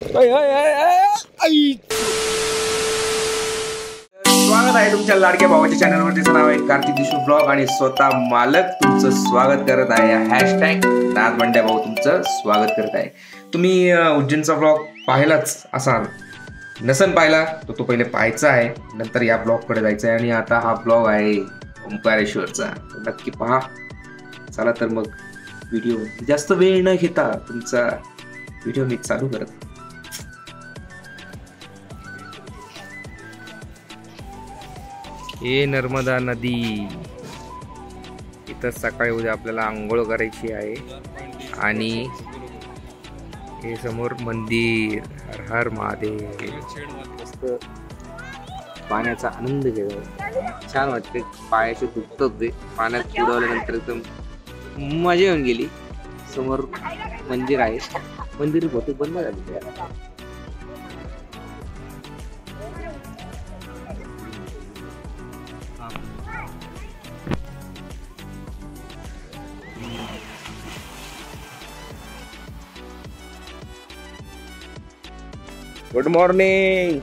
स्वागत आहे तुमच्या लाडक्या भावाच्या चॅनलवर. त्याचं नाव आहे कार्तिक देशमुख ब्लॉग आणि स्वतः मालक तुमचं स्वागत करत आहे. हॅशटॅग नादबंड्या भाऊ तुमचं स्वागत करत आहे. तुम्ही उज्जैनचा ब्लॉग पाहिलाच असाल, नसन पाहिला तर तो पहिले पाहायचा आहे, नंतर या ब्लॉगकडे जायचं आहे. आणि आता हा ब्लॉग आहे ओंकारेश्वरचा, नक्की पहा. चला तर मग व्हिडिओ जास्त वेळ न घेता तुमचा व्हिडिओ मी चालू करत. हे नर्मदा नदी, इथं सकाळी उद्या आपल्याला आंघोळ करायची आहे. आणि हे समोर मंदिर, हर हर महादेव. मस्त पाण्याचा आनंद घ्यावा, छान वाटते. पायाचे दुखत होते पाण्यात बुडवल्यानंतर, एकदम मजा येऊन गेली. समोर मंदिर आहे, मंदिर बहुतेक बंद झाले. गुड मॉर्निंग,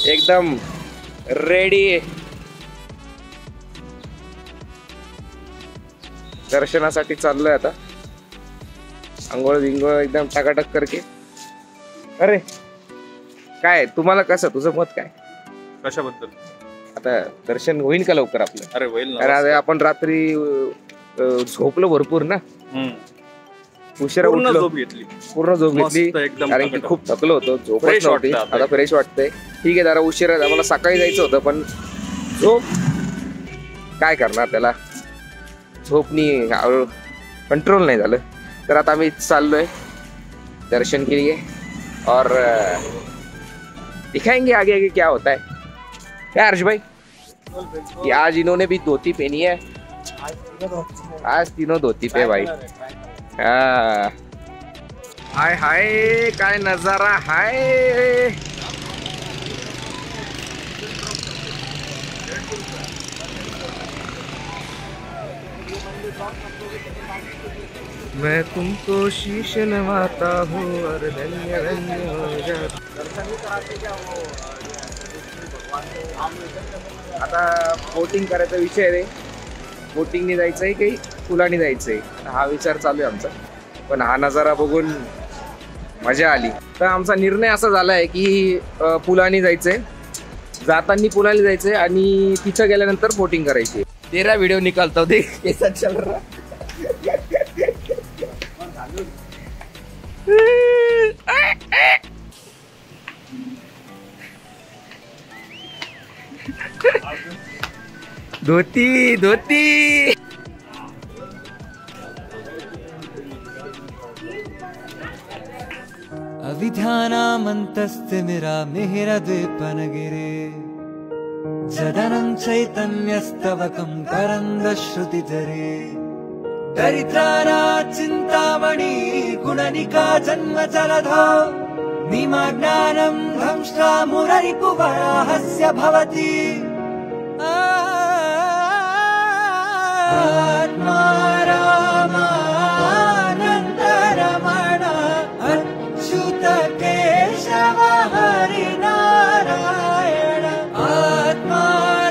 एकदम रेडी दर्शनासाठी चाललोय आता. आंघोळ बिंघोळ एकदम टकाटक करके. अरे काय तुम्हाला कसं, तुझं मत काय कशाबद्दल? आता दर्शन होईल का लवकर आपलं? अरे होईल ना. अरे आपण रात्री झोपलो भरपूर ना, उशिरा पूर्ण उठलो, झोप घेतली, पूर्ण झोप घेतली, कारण की खूप थकलो होतो. झोपच नव्हती, आता फ्रेश वाटतंय. ठीक आहे, जरा उशिरा, मला सकाळी जायचं होतं पण झोप काय करणार, त्याला झोपनी कंट्रोल नाही झालं. तर आता आम्ही चाललोय दर्शन के लिए और दिखाएंगे आगे आगे क्या होता है. क्या हर्ष भाई, कि आज इन्होंने भी धोती पहनी है, आज तीनों धोती पे भाई. हाय हाय, काय नजारा हाय. मैं तुमको शीश नवाता हूँ और धन्य धन्य हो जाता. आता बोटिंग करायचा विषय आहे रे. बोटिंगने जायचंय की पुलाने जायचंय, हा विचार चालू आहे आमचा. पण हा नजारा बघून मजा आली, तर आमचा निर्णय असा झाला आहे की पुलाने जायचंय, जाताना पुलाने जायचंय आणि तिथं गेल्यानंतर बोटिंग करायची. तेरा व्हिडिओ निकालता दे कैसा चल रहा. धोती धोती अविध्यानामन्तस्तिमिरा मिहिरद्वीपनगिरे जदनं चैतन्यस्तवकं करन्दश्रुतिधरे दरिद्राणां चिन्तामणि गुणनिका जन्मजलधौ निमग्नानं धंष्ट्रा मुररिपुवराहस्य भवति. आत्मा रामानन्द रमण अच्युत केशव हरि नारायण. आत्मा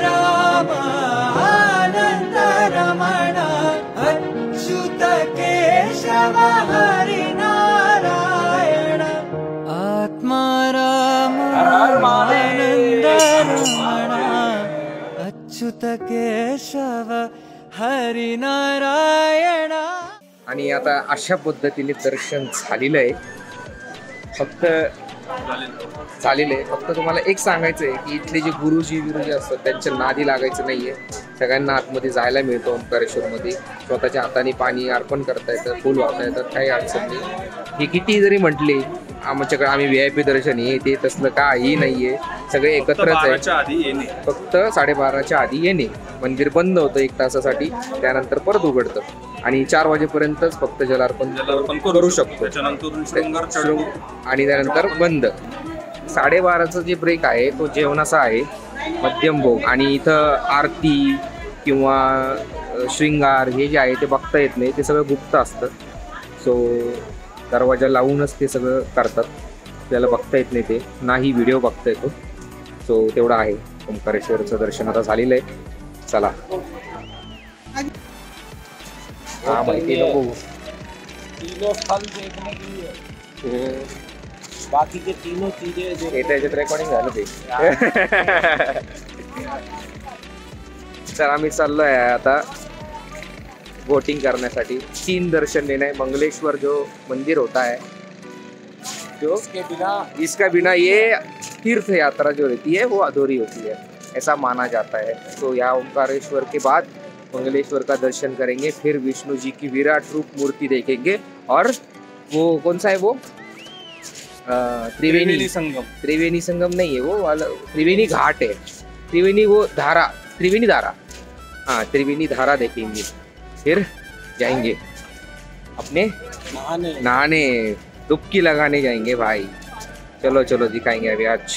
रामानन्द रमण अच्युत केशव हरि नारायण. आत्मा रामानन्द रमण अच्युत केशव हरि नारायण. आणि आता अशा पद्धतीने दर्शन झालेलं आहे. फक्त तुम्हाला एक सांगायचं आहे की इथले जे गुरुजी असतात त्यांच्या नादी लागायचं नाहीये. सगळ्यांना आतमध्ये जायला मिळतं ओंकारेश्वरमध्ये. स्वतःच्या हाताने पाणी अर्पण करता येतं, फुल वाहता येतात, काही अडचण नाही. हे किती जरी म्हटले आमच्याकडे आम्ही VIP दर्शन हे ते तसलं काही नाहीये. सगळे एकत्रच आहे. फक्त 12:30च्या आधी येणे. मंदिर बंद होतं 1 तासासाठी, त्यानंतर परत उघडतं आणि 4 वाजेपर्यंतच फक्त जलार्पण करू शकतो आणि त्यानंतर बंद. 12:30चा जे ब्रेक आहे तो जेवणाचा आहे, मध्यम भोग. आणि इथं आरती किंवा श्रृंगार हे जे आहे ते बघता येत नाही, ते सगळं गुप्त असतं. सो दरवाजा लावूनच ते सगळं करतात. आपल्याला बघता येत नाही ते, नाही व्हिडिओ बघता येतो. सो तेवढं आहे. ओंकारेश्वरचं दर्शन आता झालेलं आहे. चला. हा माहिती नको. तीनों स्थल देखने के लिए बाकी के तीनों चीजें त्याच्यात रेकॉर्डिंग झालं ते. तर आम्ही चाललोय आता बोटिंग करण्यासाठी. 3 दर्शन लेना है. मंगलेश्वर जो मंदिर होता है, जो इसका बिना ये तीर्थ यात्रा जो रहती है वो अधूरी होती है, ऐसा माना जाता है. तो यहाँ ओंकारेश्वर के बाद मंगलेश्वर का दर्शन करेंगे, फिर विष्णु जी की विराट रूप मूर्ति देखेंगे, और वो कौन सा है वो त्रिवेणी संगम नहीं है वो वाला, त्रिवेणी घाट है, त्रिवेणी वो धारा, त्रिवेणी धारा, हाँ त्रिवेणी धारा देखेंगे. फिर जाएंगे अपने नहाने, डुबकी लगाने जाएंगे भाई. चलो चलो दिखाएंगे अभी आज.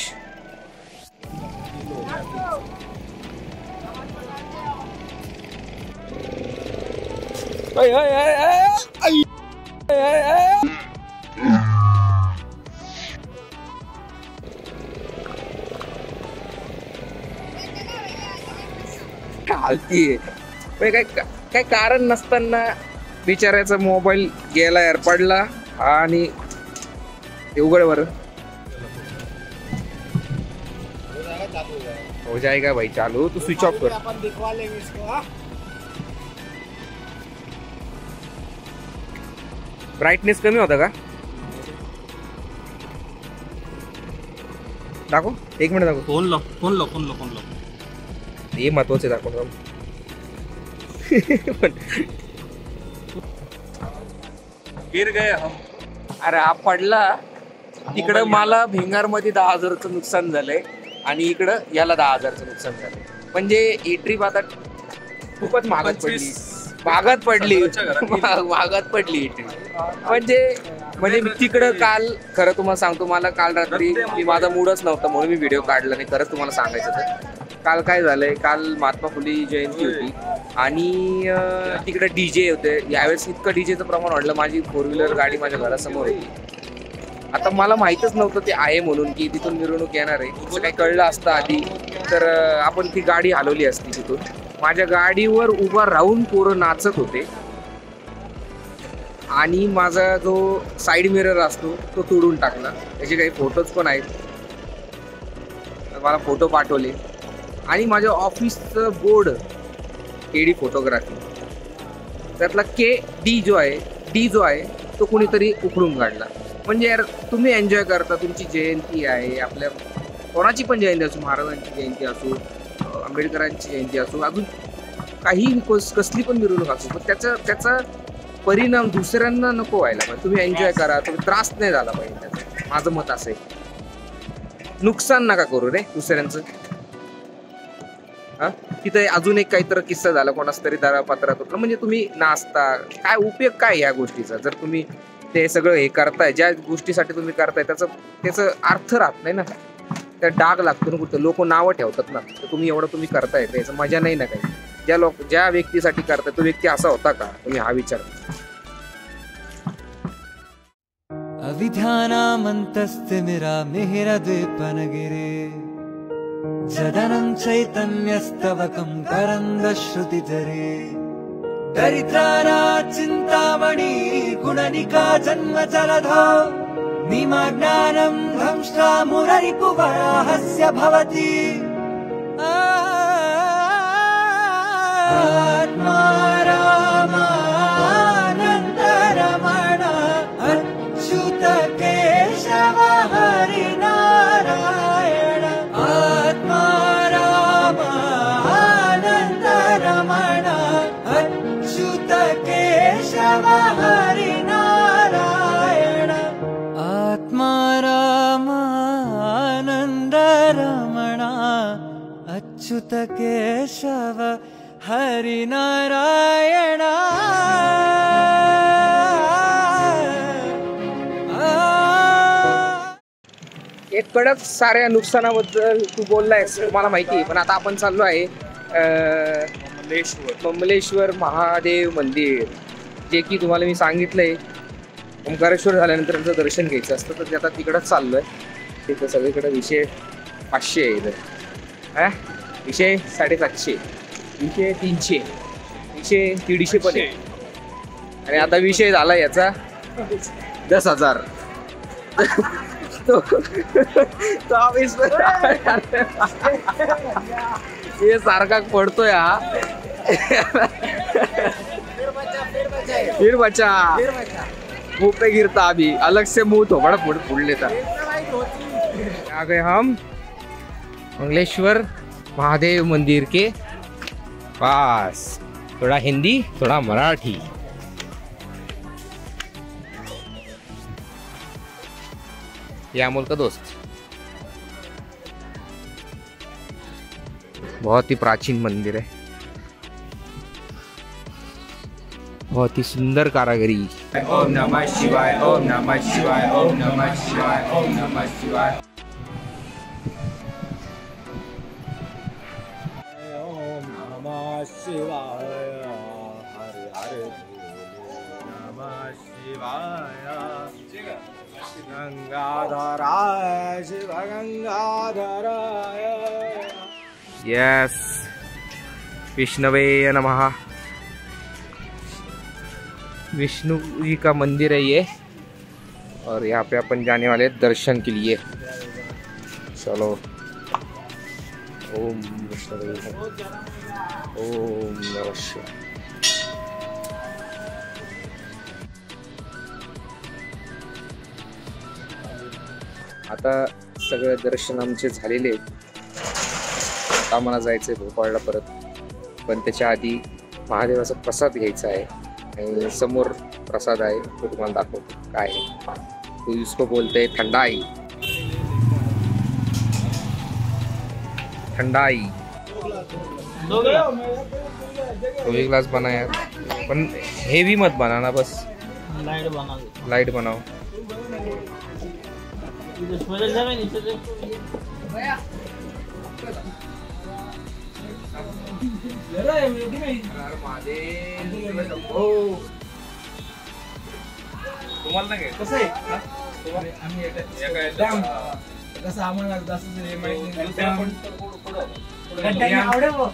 चालतीये काय कारण नसताना बिचाऱ्याचा मोबाईल गेला यार, पडला आणि उघड बर. हो जाएगा भाई चालू, तू स्विच ऑफ कर. अपन दिखवा लेंगे इसको. ब्राईटनेस कमी होता का? दाखव, 1 मिनिट दाखव. Phone low. हे महत्वाचे दाखव. गिर गए हम. अरे हा पडला तिकडं, मला भिंगार मध्ये 10,000चं नुकसान झालंय आणि इकडं याला 10,000चं नुकसान झालंय. म्हणजे ही ट्रिप आता खूपच महागात पडली ही ट्रिप. म्हणजे मी तिकडं काल, खरं तुम्हाला सांगतो, मला काल रात्री माझा मूडच नव्हता म्हणून मी व्हिडिओ काढला नाही. खरंच तुम्हाला सांगायचं तर काल काय झालंय, काल महात्मा फुले जयंती होती आणि तिकडे डीजे होते. यावेळेस इतकं डीजेचं प्रमाण वाढलं. माझी 4 व्हीलर गाडी माझ्या घरासमोर होती. आता मला माहीतच नव्हतं ते आहे म्हणून, की तिथून मिरवणूक येणार आहे. असं काही कळलं असतं आधी तर आपण ती गाडी हलवली असती तिथून. माझ्या गाडीवर उभा राहून पोरं नाचत होते आणि माझा जो साईड मिरर असतो तो तोडून टाकला. त्याचे काही फोटोज पण आहेत, मला फोटो पाठवले. आणि माझ्या ऑफिसचं बोर्ड केडी फोटोग्राफी, त्यातला डी जो आहे तो कुणीतरी उखडून काढला. म्हणजे यार तुम्ही एन्जॉय करता, तुमची जयंती आहे, आपल्या कोणाची पण जयंती असो, महाराजांची जयंती असो, आंबेडकरांची जयंती असो, अजून काही कसली पण मिरवणूक असो, पण त्याचा परिणाम दुसऱ्यांना नको व्हायला पाहिजे. तुम्ही एन्जॉय करा, तुम्ही त्रास नाही झाला पाहिजे त्याचा. माझं मत असं आहे, नुकसान नका करू रे दुसऱ्यांचं. हा तिथे अजून एक काहीतरी किस्सा झाला, कोणाच तरी दरापात्रात होतं. म्हणजे तुम्ही नाचता, काय उपयोग काय या गोष्टीचा? जर तुम्ही ते सगळं हे करताय, ज्या गोष्टीसाठी तुम्ही करताय त्याचं अर्थ राहत नाही ना, त्या डाग लागतो ना कुठं. लोक नावं ठेवतात ना, तर तुम्ही एवढं तुम्ही करताय त्याचं मजा नाही ना काही. ज्या व्यक्तीसाठी करताय तो व्यक्ती असा होता का, तुम्ही हा विचार. अविध्यानामन्तस्तिमिरामिहिरद्वीपनगिरे जदनं चैतन्यस्तवकं करन्दश्रुतिधरे दरिद्राणां चिन्तामणि गुणनिका जन्मजलधौ निमग्नानं धंष्ट्रा मुररिपुवराहस्य भवति आत्मा रामानन्दरमण अच्युत केशव हरिनारायण. आत्मा रामानन्दरमण अच्युत केशव हरिनारायण. आत्मा रामानन्दरमण अच्युत केशव हरिनारायण. एक कडक साऱ्या नुकसानाबद्दल तू बोललायस, मला माहिती आहे. पण आता आपण चाललो आहे ममलेश्वर महादेव मंदिर, जे की तुम्हाला मी सांगितलंय ओंकारेश्वर झाल्यानंतर त्यांचं दर्शन घ्यायचं असतं, तर ते आता तिकडंच चाललोय. तिथं सगळीकडे विषय 500 आहे इथं. हा विषय 750, विषय 300, विषय 150 पण आहे. आणि आता विषय झाला याचा 10,000. हे सारखा पडतोय हा. फिर बचा मुंह पे गिरता अभी अलग से मुंह तो बड़ा फूल लेता. आ गए हम मंगलेश्वर महादेव मंदिर के पास. थोड़ा हिंदी थोड़ा मराठी. ये अमोल का दोस्त. बहुत ही प्राचीन मंदिर है, बहुत ही सुंदर कारागिरी. ओम नमः शिवाय, ओम नमः शिवाय, ओम नमः शिवाय, ओम नमः शिवाय. ओम नमः शिवाय, हरे हरे नमः शिवाय. गंगाधराय शिव गंगाधराय. यस, विष्णवे नमः. विष्णु जी का मंदिर है ये, और यहाँ पे अपन जाने वाले हैं दर्शन के लिए. चलो. ओम विष्णवे नमः. ओम नमः शिवाय. आता सगळे दर्शन आमचे झालेले आहेत. आता आम्हाला जायचंय भोपाळला परत, पण त्याच्या आधी महादेवाचा प्रसाद घ्यायचा आहे. आणि समोर प्रसाद आहे, तो तुम्हाला दाखवतो काय आहे. तो इसको बोलते ठंडाई. ठंडाई 2 गिलास बनाया, पण हेवी मत बनाना, बस लाइट बनाओ. तुम्हाला नाही कसं आहे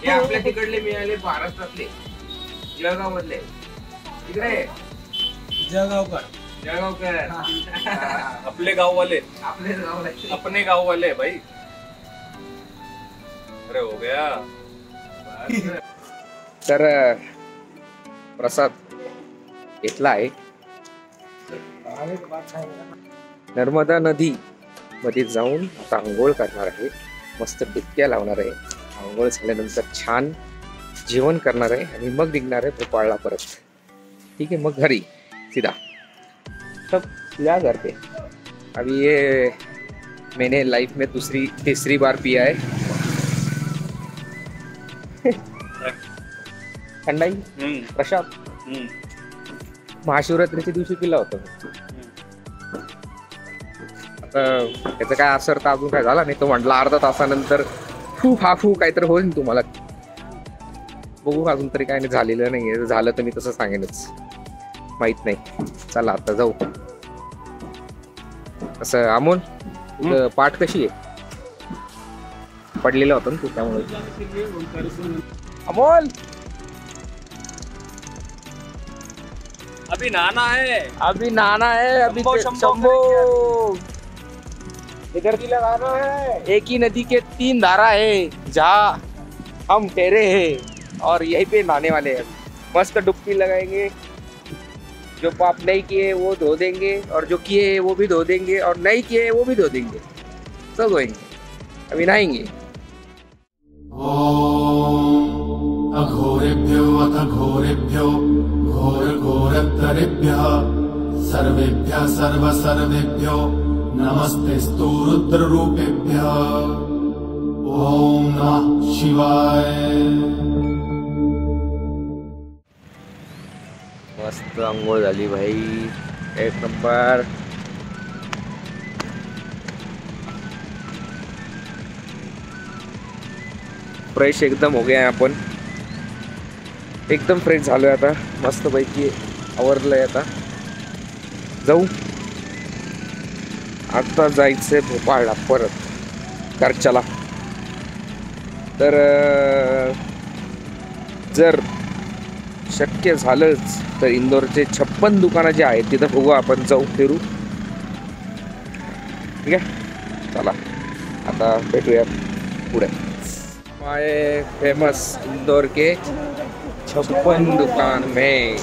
आपल्या तिकडले मिळाले, महाराष्ट्रातले जळगाव मधले. तिकडे जळगावकर अपने गाँव वाले, अपने गाव वाले भाई. अरे हो गया. तर प्रसाद घेतला आहे. नर्मदा नदी मध्ये जाऊन आता आंघोळ करणार आहे, मस्त डुबक्या लावणार आहे. आंघोळ झाल्यानंतर छान जेवण करणार आहे आणि मग निघणार आहे भोपाळला परत. ठीक है, मग घरी सीधा. सब क्या घर पे. अभी ये मैंने लाइफ में तीसरी बार पिया है थंडाई. प्रसाद महाशिवरात्रीच्या दिवशी पिला होता. आता त्याचा काय असर तर अजून काय झाला नाही. तो म्हटला अर्धा तासानंतर फू काहीतरी होईल तुम्हाला. बघू, अजून तरी काय नाही झालेलं नाहीये. झालं तर मी तसं सांगेनच, माहित नाही. चला आता जाऊ. असं अमोल, तुझं पाठ कशी आहे? पडलेला होता ना तू, त्यामुळे. अमोल अभी नहाना है, अभी शंभो. इधर भी लगाना है. एक ही नदी के 3 धारा है, जहाँ हम ठहरे हैं और यहीं पे नहाने वाले हैं. मस्त डुबकी लगाएंगे. जो पाप नहीं किए वो धो देंगे, और जो किए वो भी धो देंगे, और नहीं किए वो भी धो देंगे. सब धोएंगे. अभी नहाएंगे. अघोरेभ्यो अथ घोरेभ्यो घोरघोरतरेभ्यः सर्वेभ्यः सर्वेभ्यो नमस्तेस्तु रुद्ररूपेभ्यः. ओम नमः शिवाय. मस्त आंघोळ झाली भाई, एक नंबर. फ्रेश एकदम हो गया. आपण एकदम फ्रेश झालोय आता, मस्त पैकी आवरलंय आता. जाऊ. आता जायचंय भोपाळला परत खर्चाला. तर जर शक्य झालंच तर इंदोरचे 56 दुकानं जे आहेत तिथं बघू, आपण जाऊ फिरू. ठीक आहे, चला आता भेटूया पुढे. माय फेमस इंदौर के 56 दुकान में.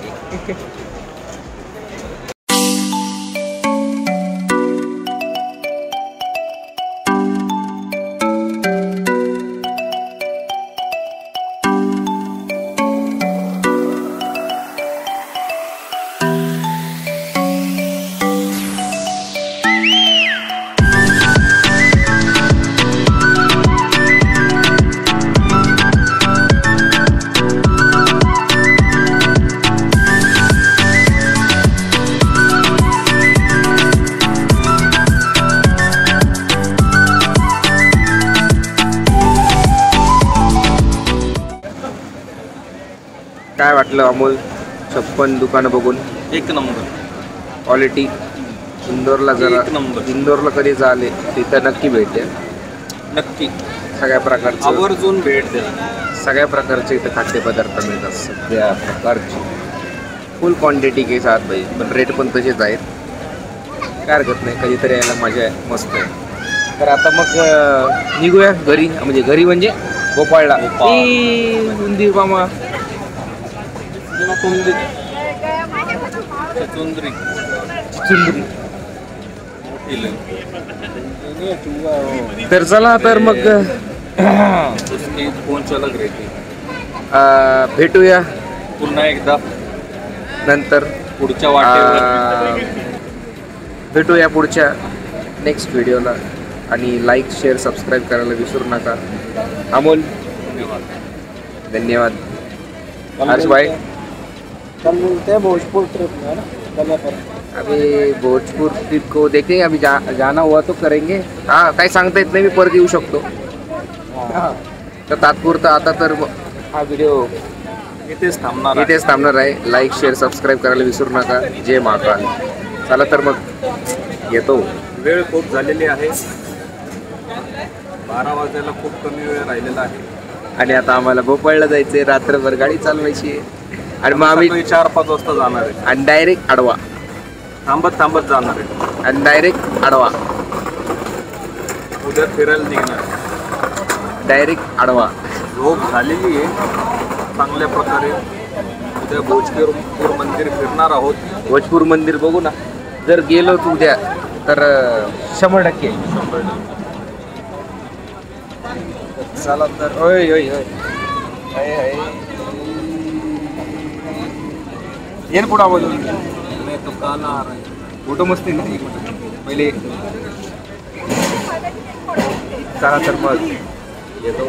काय वाटलं अमोल 56 दुकानं बघून? एक नंबर क्वालिटी. इंदोरला जरा, एक नंबर. इंदोरला कधी झाले तिथं नक्की भेट द्या. नक्की सगळ्या प्रकारचे, आवर्जून भेट द्या. सगळ्या प्रकारचे इथं खाद्यपदार्थ मिळतात. सगळ्या प्रकारचे फुल क्वांटिटी के साथ भाई. पण रेट पण तसेच आहेत, काय हरकत नाही. कधीतरी यायला मजा आहे, मस्त आहे. तर आता मग निघूया घरी, म्हणजे घरी म्हणजे भोपाळला. उंदीर मामा चुंदरी तर चला, तर मग भेटूया पुन्हा एकदा नंतर पुढच्या वाटेवर. भेटूया पुढच्या नेक्स्ट व्हिडिओला. आणि लाईक शेअर सबस्क्राईब करायला विसरू नका. अमोल धन्यवाद. हर्ष भाई कल मिलते हैं भोजपुर ट्रिप में, है ना? कल या अभी भोजपुर ट्रिप को देखेंगे. अभी जाना हुआ तो करेंगे. हाँ, काही सांगता येत नाही, मी परत येऊ शकतो. तर तात्पुरता आता तर हा व्हिडिओ इथेच थांबणार. इथेच थांबणार आहे. लाईक शेअर सबस्क्राईब करायला विसरू नका. जय महाकाल. चला तर मग येतो. वेळ खूप झालेली आहे, 12 वाजायला खूप कमी वेळ राहिलेला आहे. आणि आता आम्हाला भोपाळला जायचंय. रात्रभर गाडी चालवायची आहे. आणि मग आम्ही 4-5 वाजता जाणार आहे. आणि डायरेक्ट आडवा, थांबत थांबत जाणार आहे. आणि डायरेक्ट आडवा, उद्या फिरायला निघणार आहे. डायरेक्ट आडवा. झोप झालेली आहे चांगल्या प्रकारे. उद्या भोजपूर मंदिर फिरणार आहोत. भोजपूर मंदिर बघू ना. जर गेलो तू उद्या तर 100%. चला तर. होय होय होय ये ना पुढं बोलून. मैं तो गाना आ रहा है. फोटो मस्ती ना पहिले. चला तर मग येतो.